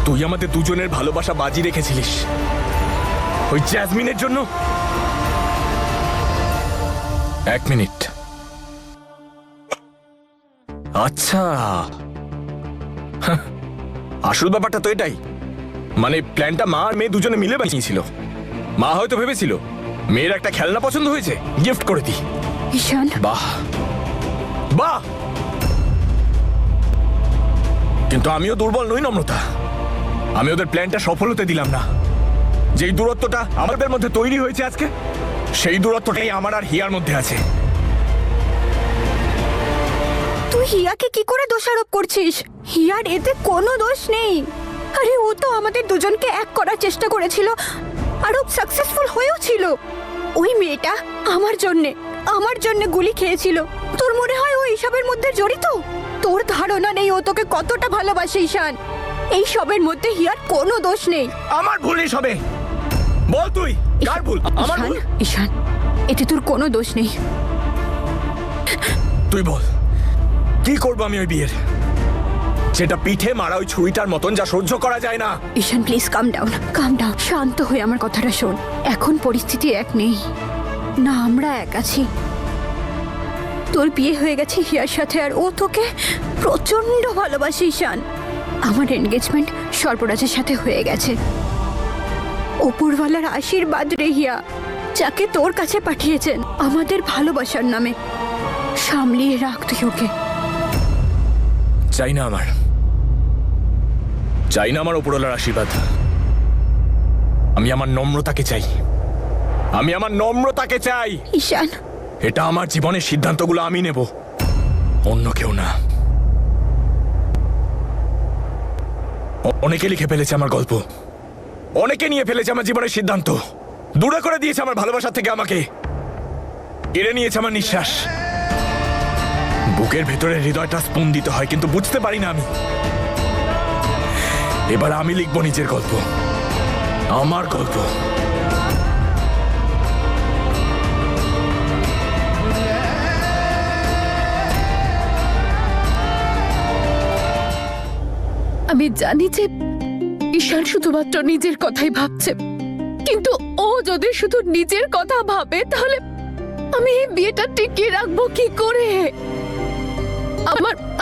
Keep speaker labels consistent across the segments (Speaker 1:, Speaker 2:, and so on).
Speaker 1: তুই আমাদের দুজনের ভালোবাসা বাজি রেখেছিলিস ওই জ্যাসমিনের জন্য। এক মিনিট, আচ্ছা আসল ব্যাপারটা তো এটাই, মানে প্ল্যানটা মা আর মেয়ে দুজনে মিলে বানিয়েছিল। মা হয়তো ভেবেছিল মেয়ের একটা খেলনা পছন্দ হয়েছে, গিফট করে দিই।
Speaker 2: ঈশান,
Speaker 1: বাহ বাহ, কিন্তু আমিও দুর্বল নই নম্রতা। আমি ওদের প্ল্যানটা সফল হতে দিলাম না। যেই দূরত্বটা আমাদের মধ্যে তৈরি হয়েছে আজকে, সেই দূরত্বটাই আমার আর হিয়ার মধ্যে আছে।
Speaker 2: তুই হিয়াকে কি করে দোষারোপ করছিস? হিয়ার এতে কোনো দোষ নেই। আরে ও তো আমাদের দুজনকে এক করার চেষ্টা করেছিল, আর ও সাকসেসফুল হয়েও ছিল। ওই মেয়েটা আমার জন্য গুলি খেয়েছিল। তোর মনে হয় ও এইসবের মধ্যে জড়িত? তোর ধারণা নেই ও তোকে কতটা ভালোবাসে ঈশান। এই সবের মধ্যে হিয়ার কোনো দোষ নেই।
Speaker 1: আমার ভুলই সবে। বল তুই কার ভুল? আমার ভুল?
Speaker 2: ঈশান, এতে তোর কোনো দোষ নেই।
Speaker 1: তুই বল কি করবো আমি ওই বিয়ের, যেটা পিঠে মারা ওই ছুরিটার মতন, যা সহ্য করা যায় না।
Speaker 2: ঈশান প্লিজ কাম ডাউন, শান্ত হয়ে আমার কথাটা শোন। এখন পরিস্থিতি এক নেই, না আমরা এক আছি। তোর বিয়ে হয়ে গেছে হিয়ার সাথে, আর ও তোকে প্রচন্ড ভালোবাসে ঈশান। আমার এনগেজমেন্ট সর্বরাজের সাথে হয়ে গেছে। ওপরওয়ালার আশীর্বাদ রে হিয়া, যাকে তোর কাছে পাঠিয়েছেন আমাদের ভালোবাসার নামে। সামলিয়ে রাখ তুই ওকে।
Speaker 1: চাই না আমার ওপরওয়ালার আশীর্বাদ। আমি আমার নম্রতাকে চাই।
Speaker 2: ঈশান,
Speaker 1: এটা আমার জীবনের সিদ্ধান্তগুলো আমি নেব, অন্য কেউ না। অনেকে লিখে ফেলেছে আমার গল্প, অনেকে নিয়ে ফেলেছে আমার জীবনের সিদ্ধান্ত, দূরে করে দিয়েছে আমার ভালোবাসা থেকে, আমাকে কেড়ে নিয়েছে আমার নিঃশ্বাস। বুকের ভেতরে হৃদয়টা স্পন্দিত হয়, কিন্তু বুঝতে পারি না আমি। এবার আমি লিখবো নিজের গল্প, আমার গল্প।
Speaker 3: আমি জানি যে ঈশান শুধুমাত্র নিজের কথাই ভাবছে, কিন্তু ও যদি শুধু নিজের কথা ভাবে তাহলে আমি এই বিয়েটা টিকিয়ে রাখবো কি করে?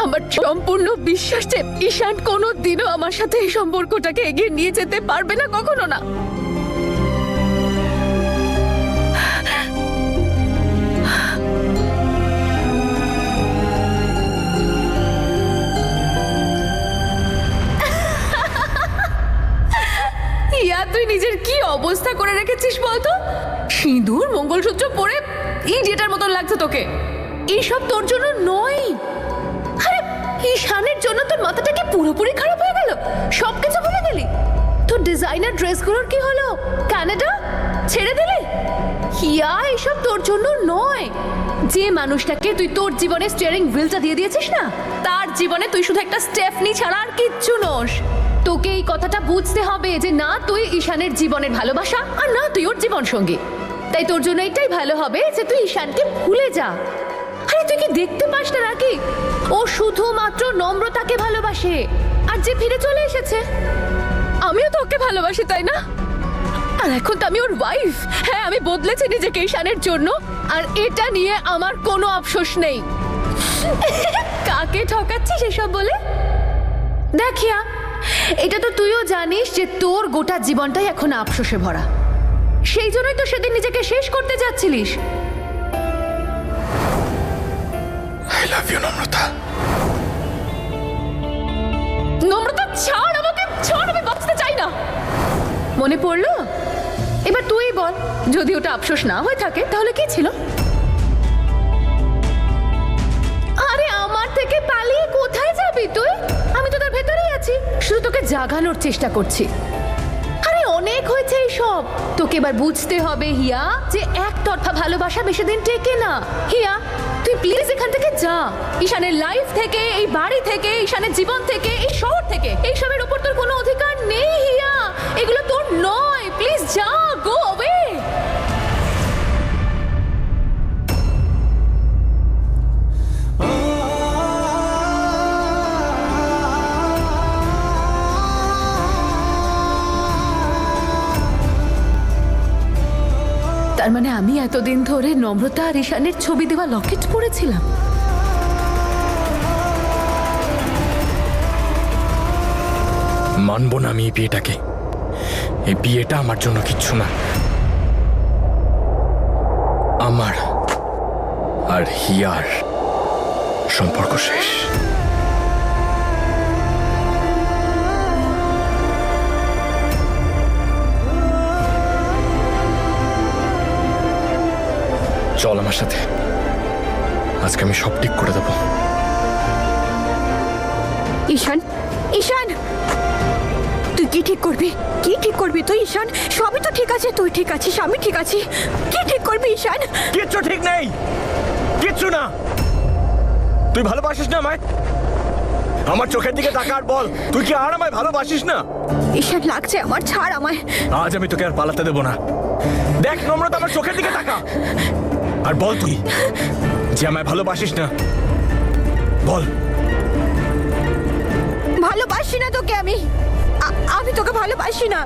Speaker 3: আমার সম্পূর্ণ বিশ্বাস যে ঈশান কোনোদিনও আমার সাথে এই সম্পর্কটাকে এগিয়ে নিয়ে যেতে পারবে না, কখনো না। ইয়া, তুই নিজের কি অবস্থা করে রেখেছিস বলতো? সিঁদুর মঙ্গলসূত্র পরে ইডিয়েটার মতন লাগছে তোকে। এইসব তোর জন্য নয়। আরে ঈশানের জন্য তোর মাথাটা কি পুরোপুরি খারাপ হয়ে গেল? সবকিছু ভুলে গেলি? তোর ডিজাইনার ড্রেসগুলোর কি হলো? কানাডা ছেড়ে দিলি? হিয়া, এসব তোর জন্য নয়। যে মানুষটাকে তুই তোর জীবনে স্টিয়ারিং হুইলটা দিয়ে দিয়েছিস না, তার জীবনে তুই শুধু একটা স্টেফনি ছাড়া আর কিচ্ছু নোস। তোকে এই কথাটা বুঝতে হবে যে না তুই ঈশানের জীবনের ভালোবাসা, আর না তুই ওর জীবন সঙ্গী। তাই তোর জন্য এটাই ভালো হবে যে তুই ঈশানকে ভুলে যা। আরে তুই কি দেখতে পাস না নাকি? ও শুধুমাত্র নম্রতাকে ভালোবাসে, আর যে ফিরে চলে এসেছে। আমিও তো ওকে ভালোবাসি, তাই না? আর এখন তো আমি ওর ওয়াইফ। হ্যাঁ, আমি বদলেছি নিজেকে ঈশানের জন্য, আর এটা নিয়ে আমার কোনো আফসোস নেই। কাকে ঠকাচ্ছিস এসব বলে? দেখিয়া, এটা তো তুইও জানিস যে তোর গোটা জীবনটাই এখন আফসোসে ভরা। সেই জন্যই তো সেদিন নিজেকে শেষ করতে যাচ্ছিলিস।
Speaker 1: আই লাভ ইউ নম্রতা।
Speaker 3: নম্রতা, ছাড় আমাকে, ছাড়, আমি বাঁচতে চাই না। মনে পড়লো? এবার তুই বল, যদি ওটা আফসোস না হয়ে থাকে তাহলে কি ছিল? আরে আমার থেকে পালিয়ে কোথায় যাবি তুই? আমি তো তার ভেতরেই আছি, শুধু তোকে জাগানোর চেষ্টা করছি। আরে অনেক হয়েছে এইসব, তোকে এবার বুঝতে হবে হিয়া যে একতরফা ভালোবাসা বেশি দিন টেকে না। হিয়া, তুই প্লিজ এখান থেকে যা। ঈশানের লাইফ থেকে, এই বাড়ি থেকে, ঈশানের জীবন থেকে, এই শহর থেকে, এইসবের উপর তোর কোনো অধিকার নেই হিয়া। এগুলো তোর নয়, প্লিজ যা, গো অ্যাওয়ে। মানে আমি এতদিন ধরে নম্রতা আর ঈশানের ছবি দেওয়া লকেট পরেছিলাম।
Speaker 1: মানবো না আমি এই বিয়েটাকে। এই বিয়েটা আমার জন্য কিচ্ছু না। আমার আর হিয়ার সম্পর্ক শেষ। চল আমার সাথে, আজকে আমি সব ঠিক করে দেবো।
Speaker 2: ঈশান, ঈশান, তুই কি ঠিক করবি? কি ঠিক করবি তুই ঈশান? সবই তো ঠিক আছে, তুই ঠিক আছিস, আমি ঠিক আছি। কি ঠিক করবি ঈশান?
Speaker 1: কিচ্ছু ঠিক নেই, কিচ্ছু না। তুই ভালোবাসিস না আমায়? আমার চোখের দিকে তাকা আর বল, তুই কি আর আমায় ভালোবাসিস না?
Speaker 2: ঈশান লাগছে আমার, ছাড় আমায়।
Speaker 1: আজ আমি তোকে আর পালাতে দেবো না। দেখ নম্রতা, আমার চোখের দিকে তাকা আর বল তুই যে আমায় ভালোবাসিস না। বল।
Speaker 2: ভালোবাসি না তোকে আমি। আমি তোকে ভালোবাসি না।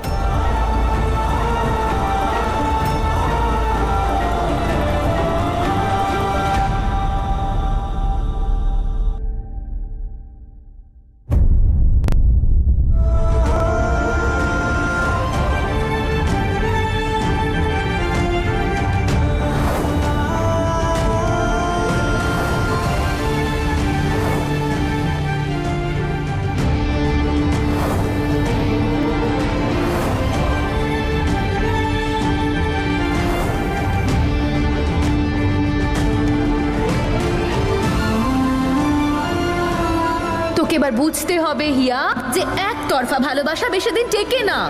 Speaker 3: তোকে এবার বুঝতে হবে হিয়া যে একতরফা ভালোবাসা বেশি দিন টেকে না।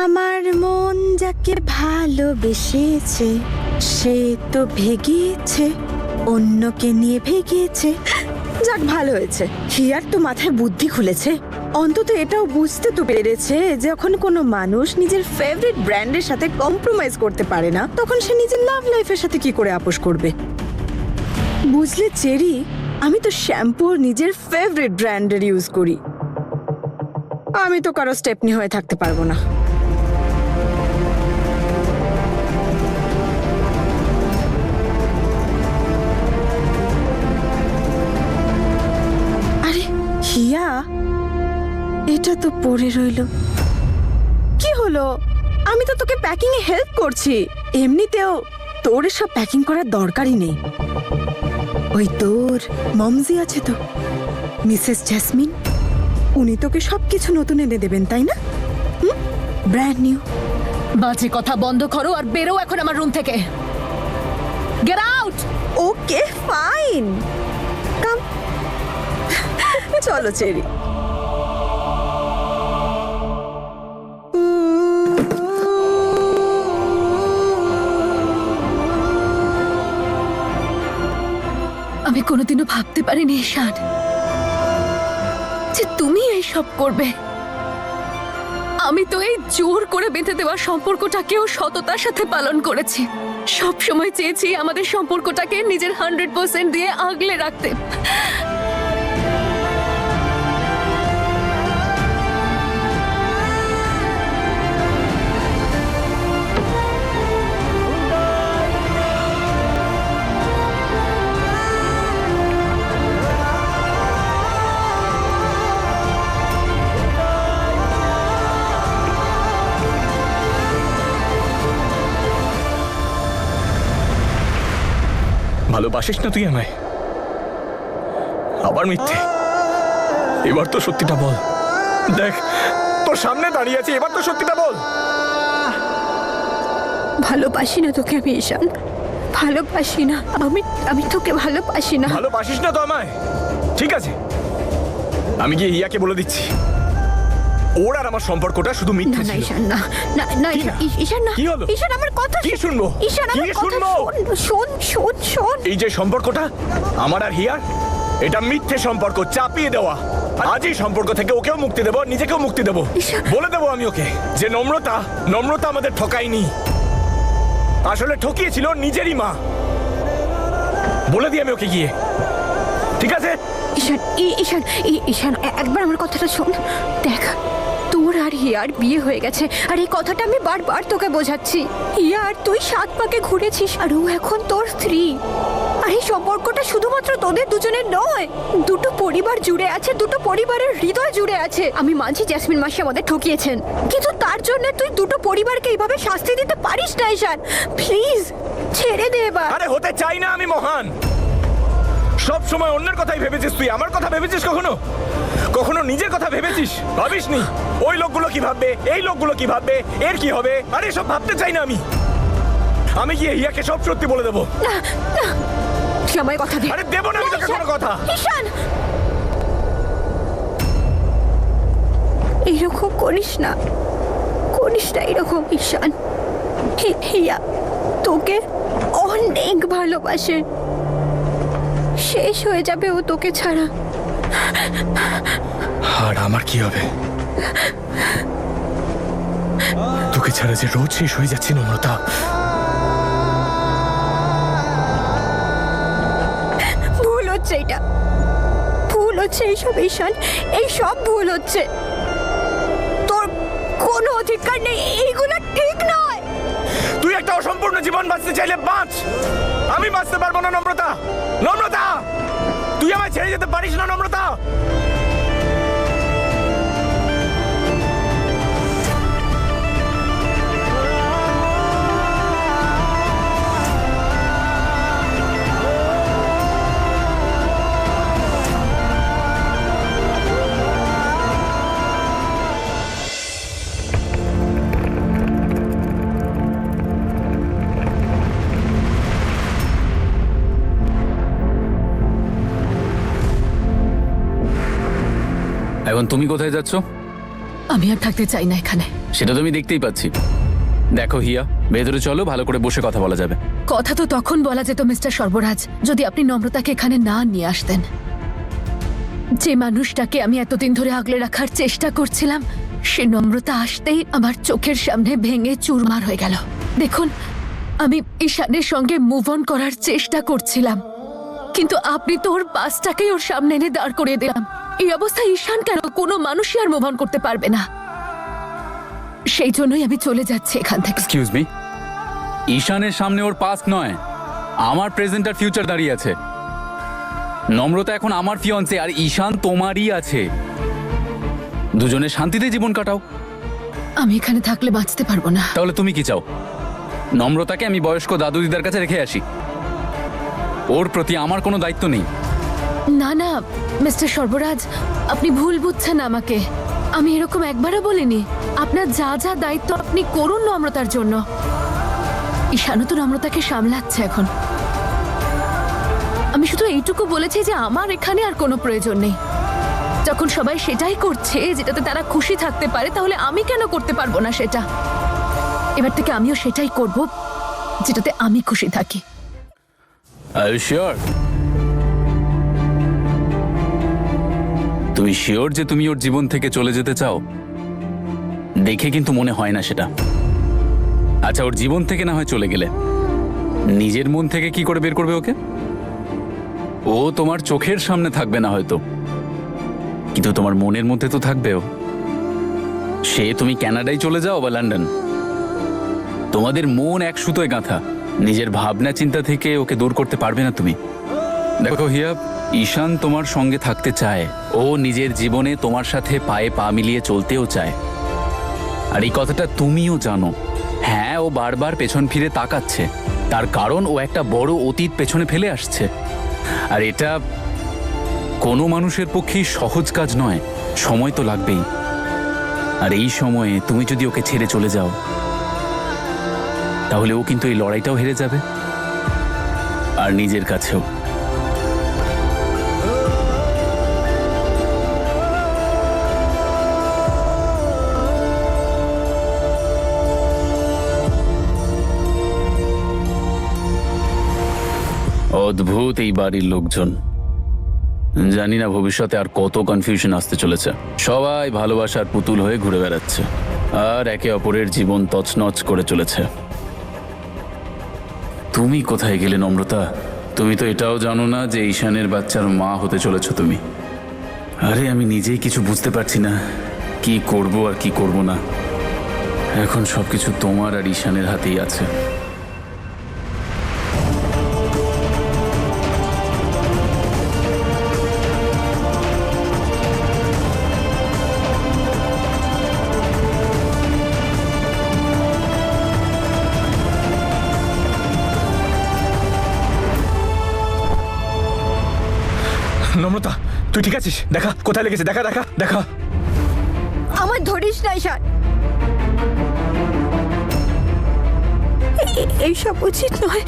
Speaker 2: আমার মন যাকে ভালোবেসেছে সে তো ভেগেছে, অন্যকে নিয়ে ভেগেছে। যাক, ভালো হয়েছে। হিয়ার তো মাথায় বুদ্ধি খুলেছে। অন্তত এটাও বুঝতে তো পেরেছে যখন কোনো মানুষ নিজের ফেভারিট ব্র্যান্ডের সাথে কম্প্রোমাইজ করতে পারে না, তখন সে নিজের লাভ লাইফের সাথে কি করে আপোষ করবে। বুঝলে চেরি, আমি তো শ্যাম্পু নিজের ফেভারিট ব্র্যান্ডের ইউজ করি। আমি তো কারো স্টেপনি হয়ে থাকতে পারবো না। আরে হিয়া, এটা তো পড়ে রইল। কি হলো? আমি তো তোকে প্যাকিং এ হেল্প করছি। এমনিতেও তোর এসব প্যাকিং করার দরকারই নেই। ওই তোর মমজি আছে তো, মিসেস জেসমিন, উনি তোকে সবকিছু নতুন এনে দেবেন, তাই না? Brand new.
Speaker 3: বাজে কথা বন্ধ করো আর বেরো এখন আমার রুম থেকে। Get out.
Speaker 2: ওকে ফাইন, কাম। চলো চেরি।
Speaker 3: আমি কোনোদিনও ভাবতে পারিনি ঈশান যে তুমি এইসব করবে। আমি তো এই জোর করে বেঁধে দেওয়া সম্পর্কটাকেও সততার সাথে পালন করেছি। সব সময় চেয়েছি আমাদের সম্পর্কটাকে নিজের 100% দিয়ে আগলে রাখতে।
Speaker 1: ভালোবাসিস না তুই আমায়? আবার মিথ্যে। এবার তো সত্যিটা বল। দেখ তোর সামনে দাঁড়িয়ে আছে, এবার তো সত্যিটা বল।
Speaker 2: ভালোবাসি না তোকে আমি ঈশান, ভালোবাসি না। আমি তোকে ভালোবাসি না।
Speaker 1: ভালোবাসিস না তো আমায়? ঠিক আছে, আমি গিয়ে হিয়াকে বলে দিচ্ছি ওর আর আমার সম্পর্কটা শুধু
Speaker 2: না
Speaker 1: মিথ্যে
Speaker 2: না
Speaker 1: ছিল।
Speaker 2: ঈশান, না না না
Speaker 1: কি না?
Speaker 2: ঈশান না।
Speaker 1: কি হলো?
Speaker 2: ঈশান আমার কথা
Speaker 1: কি শুনবো?
Speaker 2: ঈশান
Speaker 1: কি
Speaker 2: আমার কথা
Speaker 1: শুনবো?
Speaker 2: শোন শোন শোন।
Speaker 1: এই যে সম্পর্কটা আমার আর হিয়ার, এটা মিথ্যে সম্পর্ক, চাপিয়ে দেওয়া। আজই সম্পর্ক থেকে ওকেও মুক্তি দেবো, নিজেকেও মুক্তি দেবো।
Speaker 2: ঈশান।
Speaker 1: বলে দেবো আমি ওকে যে নম্রতা আমাদের ঠকায়নি, আসলে ঠকিয়েছিল নিজেরই মা। বলে দিই আমি ওকে গিয়ে, ঠিক আছে?
Speaker 2: ঈশান ঈশান ঈশান একবার আমার কথাটা শোন। দেখ তোর আর হিয়ার বিয়ে হয়ে গেছে, আর এই কথাটা আমি বারবার তোকে বোঝাচ্ছি। হিয়া আর তুই 7 পাকে ঘুরেছিস, আর ও এখন তোর স্ত্রী। আর এই সম্পর্কটা শুধুমাত্র তোদের দুজনের নয়, দুটো পরিবার জুড়ে আছে, দুটো পরিবারের হৃদয় জুড়ে আছে। আমি মানছি জেসমিন মাসি আমাদের ঠকিয়েছেন, কিন্তু তার জন্য তুই দুটো পরিবারকে এইভাবে শাস্তি দিতে পারিস না ঈশান। প্লিজ ছেড়ে দে এবার।
Speaker 1: আরে হতে চাই না আমি মহান। সব সময় অন্যের কথাই ভেবেছিস তুই, আমার কথা ভেবেছিস কখনো? কখনো নিজের কথা ভেবেছিস? ভাবিসনি ওই লোকগুলো কি ভাববে, এই লোকগুলো কি ভাববে, এর কি হবে? আরে সব ভাবতে চাই না আমি গিয়ে হিয়াকে সব সত্যি বলে দেবো।
Speaker 2: না না তুই আমায় কথা দে।
Speaker 1: আরে দেবো না আমি তোকে কোনো কথা।
Speaker 2: ঈশান এইরকম করিস না এরকম ঈশান। হিয়া তোকে অনেক ভালোবাসে, শেষ হয়ে যাবে ও তোকে ছাড়া।
Speaker 1: আর আমার কি হবে? তোকে ছাড়া যে রোজ শেষ হয়ে যাচ্ছে নম্রতা।
Speaker 2: ভুল হচ্ছে, এটা ভুল হচ্ছে। এইসব ঈশান, এইসব ভুল হচ্ছে। তোর কোনো অধিকার নেই, এইগুলো ঠিক নয়।
Speaker 1: তুই একটা অসম্পূর্ণ জীবন বাঁচতে চাইলে বাঁচ, আমি বাঁচতে পারবো না নম্রতা। তুই আমায় ছেড়ে যেতে পারিস না নম্রতা।
Speaker 4: এখন তুমি কোথায় যাচ্ছ?
Speaker 3: আমি আর থাকতে চাই না এখানে।
Speaker 4: সেটা তুমি দেখতেই পাচ্ছি। দেখো হিয়া, ভেতরে চলো, ভালো করে বসে কথা বলা যাবে।
Speaker 3: কথা তো তখন বলা যেত মিস্টার সর্বরাজ, যদি আপনি নম্রতাকে এখানে না নিয়ে আসতেন। যে মানুষটাকে আমি এতদিন ধরে আগলে রাখার চেষ্টা করছিলাম, সে নম্রতা আসতেই আমার চোখের সামনে ভেঙে চুরমার হয়ে গেল। দেখুন, আমি ঈশানের সঙ্গে মুভ অন করার চেষ্টা করছিলাম, কিন্তু আপনি তো ওর পাসটাকেই ওর সামনে এনে দাঁড় করিয়ে দিলাম। এই অবস্থায় ঈশান কেন? কোনো মানুষই আর মুভ অন করতে পারবে না। সেই জন্যই আমি চলে যাচ্ছি এখান থেকে।
Speaker 4: এক্সকিউজ মি, ঈশানের সামনে ওর পাস্ট নয়, আমার প্রেজেন্ট আর ফিউচার দাঁড়িয়ে আছে। নম্রতা এখন আমার ফিয়ন্সে, আর ঈশান তোমারই আছে। দুজনে শান্তিতে জীবন কাটাও।
Speaker 3: আমি এখানে থাকলে বাঁচতে পারবো না।
Speaker 4: তাহলে তুমি কি চাও? নম্রতাকে আমি বয়স্ক দাদু দিদার কাছে রেখে আসি? ওর প্রতি আমার কোনো দায়িত্ব নেই।
Speaker 3: না না মিস্টার সর্বরাজ, আপনি ভুল বুঝছেন আমাকে। আমি এরকম একবারও বলিনি। আপনার যা যা দায়িত্ব আপনি করুন নম্রতার জন্য। ঈশানও তো নম্রতাকে সামলাচ্ছে এখন। আমি শুধু এইটুকু বলেছি যে আমার এখানে আর কোনো প্রয়োজন নেই। যখন সবাই সেটাই করছে যেটাতে তারা খুশি থাকতে পারে, তাহলে আমি কেন করতে পারবো না সেটা? এবার থেকে আমিও সেটাই করব যেটাতে আমি খুশি থাকি।
Speaker 4: আর শিওর? তুমি শিওর যে তুমি ওর জীবন থেকে চলে যেতে চাও? দেখে কিন্তু মনে হয় না সেটা। আচ্ছা, ওর জীবন থেকে না হয় চলে গেলে, নিজের মন থেকে কি করে বের করবে ওকে? ও তোমার চোখের সামনে থাকবে না হয়তো, কিন্তু তোমার মনের মধ্যে তো থাকবে ও। সে তুমি কানাডায় চলে যাও বা লন্ডন, তোমাদের মন এক সুতোয় গাঁথা। নিজের ভাবনা চিন্তা থেকে ওকে দূর করতে পারবে না তুমি। দেখো হিয়া, ঈশান তোমার সঙ্গে থাকতে চায়। ও নিজের জীবনে তোমার সাথে পায়ে পা মিলিয়ে চলতেও চায়, আর এই কথাটা তুমিও জানো। হ্যাঁ, ও বারবার পেছন ফিরে তাকাচ্ছে, তার কারণ ও একটা বড় অতীত পেছনে ফেলে আসছে, আর এটা কোনো মানুষের পক্ষেই সহজ কাজ নয়। সময় তো লাগবেই, আর এই সময়ে তুমি যদি ওকে ছেড়ে চলে যাও তাহলে ও কিন্তু এই লড়াইটাও হেরে যাবে, আর নিজের কাছেও। অদ্ভুত এই বাড়ির লোকজন। জানি না ভবিষ্যতে আর কত কনফিউশন আসতে চলেছে। সবাই ভালোবাসার পুতুল হয়ে ঘুরে বেড়াচ্ছে আর একে অপরের জীবন তছনছ করে চলেছে। তুমি কোথায় গেলে নম্রতা? তুমি তো এটাও জানো না যে ঈশানের বাচ্চার মা হতে চলেছ তুমি। আরে আমি নিজেই কিছু বুঝতে পারছি না কি করব আর কি করব না। এখন সবকিছু তোমার আর ঈশানের হাতেই আছে।
Speaker 1: নম্রতা, তুই ঠিক আছিস? দেখা কোথায় লেগেছে, দেখা দেখা দেখা।
Speaker 2: আমার ধরিস না ঈশান, এইসব উচিত নয়।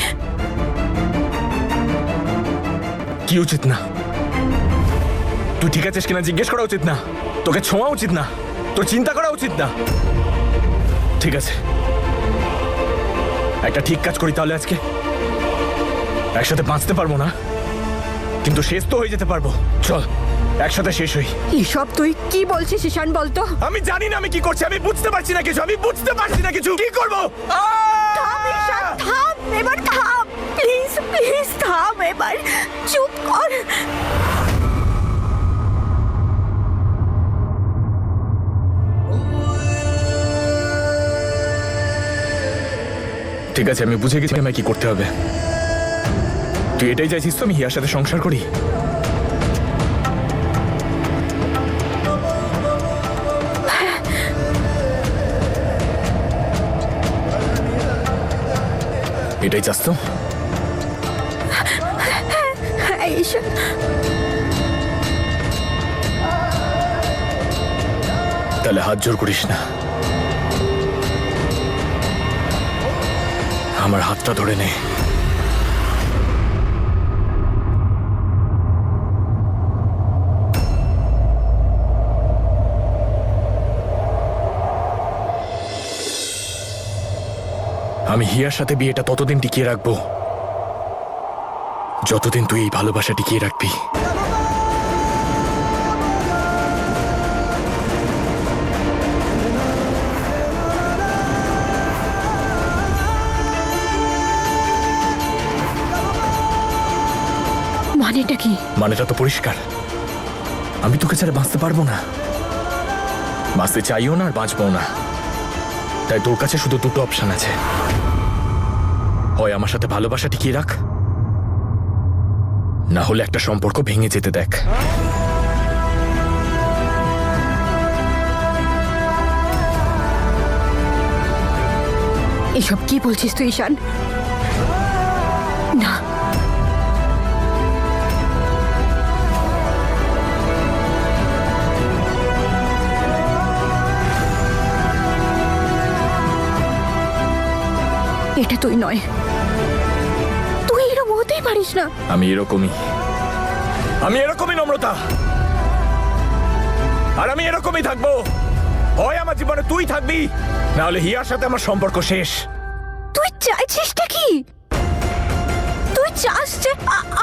Speaker 1: কি উচিত না? তুই ঠিক আছিস কিনা জিজ্ঞেস করা উচিত না? তোকে ছোঁয়া উচিত না? তোর চিন্তা করা উচিত না? ঠিক আছে, একটা ঠিক কাজ করি তাহলে। আজকে একসাথে বাঁচতে পারবো না, কিন্তু শেষ তো হয়ে যেতে পারবো। চল একসাথে শেষ হই।
Speaker 2: এসব তুই কি বলছিস ঈশান, বলতো?
Speaker 1: আমি জানি না আমি কি করছি, আমি বুঝতে পারছি না কিছু, আমি বুঝতে পারছি না কিছু। কি করবো?
Speaker 2: থাম ঈশান, থাম, এবার থাম, প্লিজ প্লিজ থাম, এবার চুপ কর।
Speaker 1: ঠিক আছে, আমি বুঝে গেছি আমায় কি করতে হবে। তুই এটাই চাইছিস তো আমি হিয়ার সাথে সংসার করি? এটাই চাস তো?
Speaker 2: হ্যাঁ ঈশান,
Speaker 1: তাহলে হাত জোর করিস না, আমার হাতটা ধরে নে। আমি হিয়ার সাথে বিয়েটা ততদিন টিকিয়ে রাখবো যতদিন তুই এই ভালোবাসা টিকিয়ে রাখবি।
Speaker 2: মানেটা কি?
Speaker 1: মানেটা তো পরিষ্কার, আমি তোকে ছাড়া বাঁচতে পারবো না, বাঁচতে চাইও না আর বাঁচবো না। তাই তোর কাছে শুধু দুটো অপশন আছে, হয় আমার সাথে ভালোবাসা টিকিয়ে রাখ, না হলে একটা সম্পর্ক ভেঙে যেতে দেখ।
Speaker 2: এসব কি বলছিস তুই ঈশান? না, এটা তুই নয়, তুই এরকম হতেই পারিস না।
Speaker 1: আমি এরকমই নম্রতা, আর আমি এরকমই থাকবো। হয় আমার জীবনে তুই থাকবি, না হলে হিয়ার সাথে আমার সম্পর্ক শেষ।
Speaker 2: তুই চাইছিসটা কি? তুই চাস যে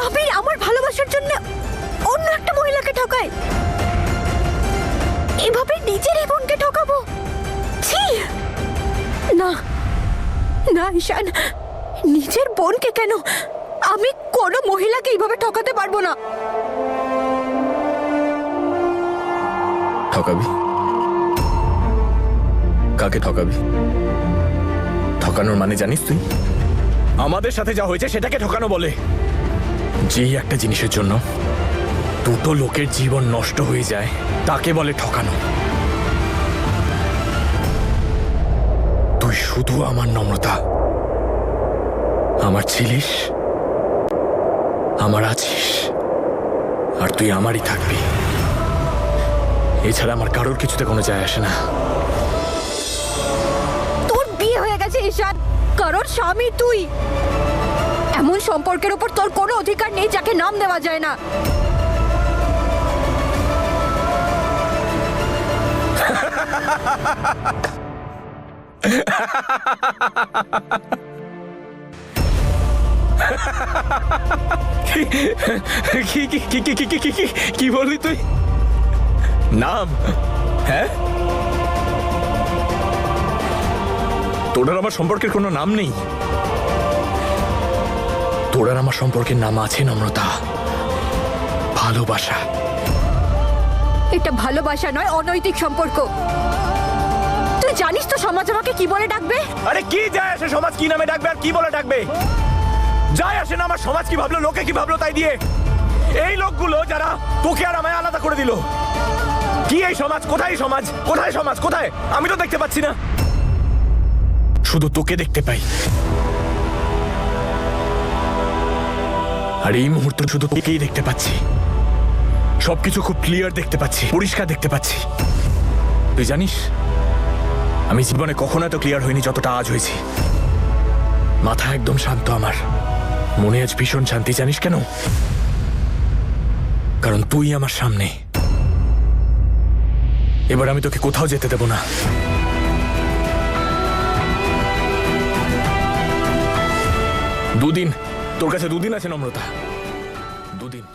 Speaker 2: আমি আমার ভালোবাসার জন্য অন্য একটা মহিলাকে ঠকাই, এভাবে নিজের বোনকে ঠকাবো? ছি! না না ঈশান, নিজের বোনকে কেন, আমি কোনো মহিলাকে এইভাবে ঠকাতে পারবো না।
Speaker 1: ঠকাবি? কাকে ঠকাবি? ঠকানোর মানে জানিস তুই? আমাদের সাথে যা হয়েছে সেটাকে ঠকানো বলে। যেই একটা জিনিসের জন্য দুটো লোকের জীবন নষ্ট হয়ে যায় তাকে বলে ঠকানো। তুই শুধু আমার নম্রতা, আমার ছিলিস, আমার আছিস, আর তুই আমারই থাকবি। এছাড়া আমার কারোর কিছুতে কোনো যায় আসে না।
Speaker 2: তোর বিয়ে হয়ে গেছে ঈশান, কারোর স্বামী তুই। এমন সম্পর্কের উপর তোর কোনো অধিকার নেই যাকে নাম দেওয়া যায় না।
Speaker 1: কি কি কি কি কি কি কি কি বললি তুই? নাম? হ্যাঁ, তোর আর আমার সম্পর্কের কোনো নাম নেই। তোর আর আমার সম্পর্কের নাম আছে নম্রতা, ভালোবাসা।
Speaker 2: এটা ভালোবাসা নয়, অনৈতিক সম্পর্ক। তুই জানিস তো সমাজ আমাকে কি বলে ডাকবে?
Speaker 1: আরে কি যায় আসে সমাজ কি নামে ডাকবে আর কি বলে ডাকবে? যায় আসে না আমার সমাজ কি ভাবলো, লোকে কি ভাবলো তাই দিয়ে। এই লোকগুলো যারা তোকে আর আমায় আলাদা করে দিল, কি এই সমাজ? কোথায় সমাজ? কোথায় সমাজ? কোথায়? আমি তো দেখতে পাচ্ছি না, শুধু তোকে দেখতে পাই। আর এই মুহূর্তে শুধু তোকেই দেখতে পাচ্ছি। সবকিছু খুব ক্লিয়ার দেখতে পাচ্ছি, পরিষ্কার দেখতে পাচ্ছি। তুই জানিস আমি জীবনে কখনো এত ক্লিয়ার হইনি যতটা আজ হয়েছি। মাথা একদম শান্ত আমার, মনে আজ ভীষণ শান্তি। জানিস কেন? কারণ তুই আমার সামনে। এবার আমি তোকে কোথাও যেতে দেব না। দুদিন, তোর কাছে দুদিন আছে নম্রতা, দুদিন।